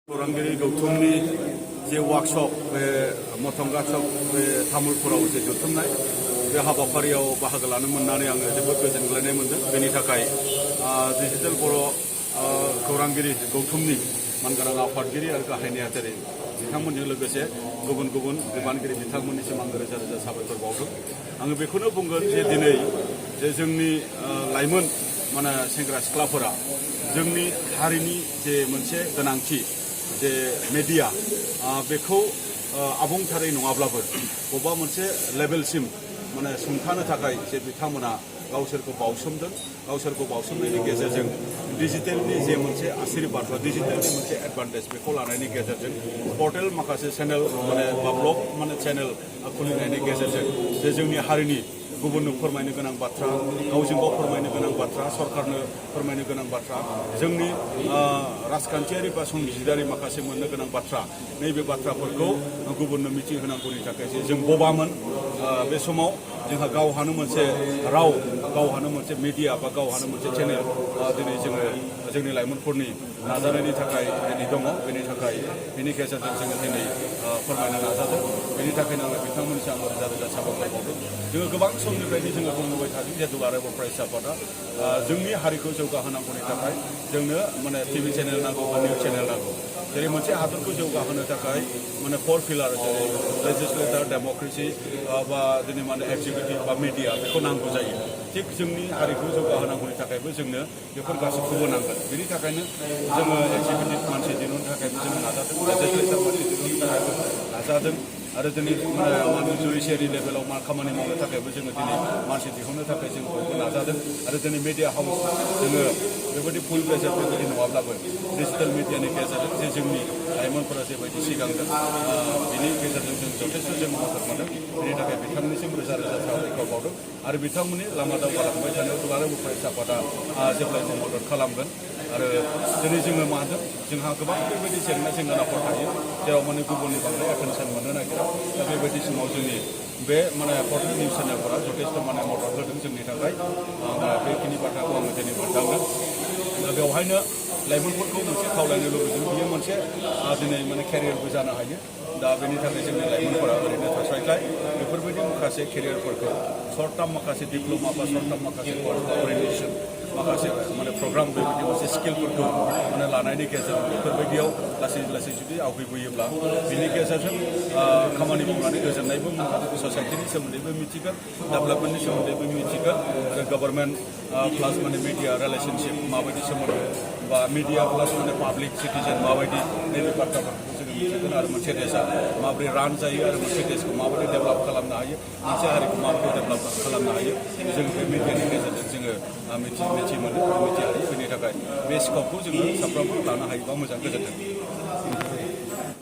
खौरांगिरि गौथुमनि जे वार्कशप बे मथंगा चक बे तामुलपुराव जे जथुमनाय बे हाबाफारियाव बाहागो लानो मोननानै आङो जोबोद गोजोनग्लायनाय मोनदों। बेनि थाखाय डिजिटेल बर' खौरांगिरि गौथुमनि मानगोनां आफादगिरि आरो गाहाय नेहाथारि बिथांमोनजों लोगोसे गुबुन गुबुन बिबानगिरि बिथांमोननिसिम आङो रोजा रोजा साबायखर बावदों। आङो बेखौनो बुंगोन जे दिनै जे जोंनि लाइमोन माने सेंग्रा सिख्लाफोरा जोंनि हारिनि जे मोनसे गोनांथि जे मेडिया बेखौ आबुंथारै नङाब्लाबो बबेबा मोनसे लेभेलसिम माने सुंथानो थाखाय जे बिथांमोना गावसोरखौ बावसोमदों। गावसोरखौ बावसोमनायनि गेजेरजों डिजिटेलनि जे मोनसे आशीर्बाद बा डिजिटेलनि मोनसे एडभान्टेज बेखौ लानायनि गेजेरजों पर्टेल माखासे चेनेल माने बा ब्लग माने चेनेल खुलिनायनि गेजेरजों जे जोंनि हारिनि गुबुननो फोरमायनो गोनां बाथ्रा, गावजों गाव फोरमायनो गोनां बाथ्रा, सरकारनो फोरमायनो गोनां बाथ्रा, जोंनि राजखान्थियारि बा संबिजिदारि माखासे मोननो गोनां बाथ्रा, नैबे बाथ्राफोरखौ गुबुननो मिथिहोनांगौनि थाखाय जों बबामोन। बे समाव जोंहा गावहानो मोनसे राव, गावहानो मोनसे मिडिया बा गावहानो मोनसे चेनेल दिनै जोङो जोंनि लाइमोनफोरनि नाजानायनि थाखाय दिनै दङ। बेनि थाखाय बेनि गेजेरजों जोङो दिनै फोरमायनो नाजादों। बेनि थाखायनो आङो बिथांमोननिसिम आङो रोजा रोजा साबायखर बावदों। जोङो गोबां समनिफ्रायनो जोङो बुंबोबाय थादों जे दुलाराय बर' फरायसा आफादा जोंनि हारिखौ जौगाहोनांगौनि थाखाय जोंनो माने टिभि चेनेल नांगौ बा निउस चेनेल नांगौ। जेरै मोनसे हादरखौ जौगाहोनो थाखाय माने 4 पिलार जेरै लेजिस्लेटर, डेम'क्रेसि बा दिनै माने एक्जिकिउटिभ बा मिडिया बेखौ नांगौ जायो। थिग जोंनि हारिखौ जौगाहोनांगौनि थाखायबो जोंनो बेफोर गासैखौबो नांगोन। बेनि थाखायनो जोङो एक्जिकिउटिभ मानसि दिहुननो थाखायबो जोङो नाजादों, लेजिस्लेटर मानसि दिहुननो थाखायबो नाजादों आरो दिनै जुडिसियारि लेभेलाव खामानि मावनो थाखायबो जोङो दिनै मानसि दिहुननो थाखाय जों बयबो नाजादों। आरो दिनै मिडिया हाउस जोङो बेबायदि फुल प्रेसार बेबायदि नङाब्लाबो डिजिटेल मिडियानि गेजेरजों जे जोंनि लाइमोनफोरा जेबायदि सिगांदों बेनि गेजेरजों जों जथेस्थ' जों मदद मोनदों। बेनि थाखाय बिथांमोननिसिम रोजा रोजा साबायखर बावदों आरो बिथांमोननि लामा दावगालांबाय थानायाव दुलाराय बर' फरायसा आफादा जेब्लायबो मदद खालामगोन। आरो दिनै जोङो मादों जोंहा गोबां बेबायदि जेंनाफोर थायो जेराव माने गुबुननि बांद्राय एटेनसन मोननो नागिरा। दा बेबायदि समाव जोंनि बे माने पर्टेल निउस चेनेलफोरा जथेस्थ' माने मदद होदों जोंनि थाखाय। बेखिनि बाथ्राखौ आङो दिनै मोनदांदों। दा बेवहायनो लाइमोनफोरखौ मोनसे खावलायनो लुबैदों, बियो मोनसे दिनै माने केरियारबो जानो हायो। दा बेनि थाखाय जोंनि लाइमोनफोरा ओरैनो थास्लायस्लाय बेफोरबायदि माखासे केरियारफोरखौ सर्ट टार्म माखासे डिप्ल'मा बा सर्ट टार्म माखासे अरिएन्टेसन माखासे माने प्रग्राम बेबायदि मोनसे स्किलफोरखौ माने लानायनि गेजेरजों बेफोरबायदियाव लासै लासै जुदि आवगायबोयोब्ला बेनि गेजेरजों खामानि मावनानै गोजोननायबो मोनगोन, ससाइटिनि सोमोन्दैबो मिथिगोन, डेभेलपमेन्टनि सोमोन्दैबो मिथिगोन आरो गभर्नमेन्ट प्लास माने मिडिया रिलेसनशिप माबायदि सोमोन्दो बा मिडिया प्लास माने पाब्लिक सिटिजेन माबायदि नैबे बाथ्राफोरखौ जोङो मिथिगोन आरो मोनसे देशा माबोरै रान जायो आरो मोनसे देशखौ माबोरै डेभेलप खालामनो हायो, मोनसे हारिखौ माबोरै डेभेलप खालामनो हायो, जों बे मिडियानि गेजेरजों जोङो मिथि मोनो, मिथिहायो। बेनि थाखाय बे स्कपखौ जोङो साफ्रोमबो लानो हायोबा मोजां। गोजोन्थों।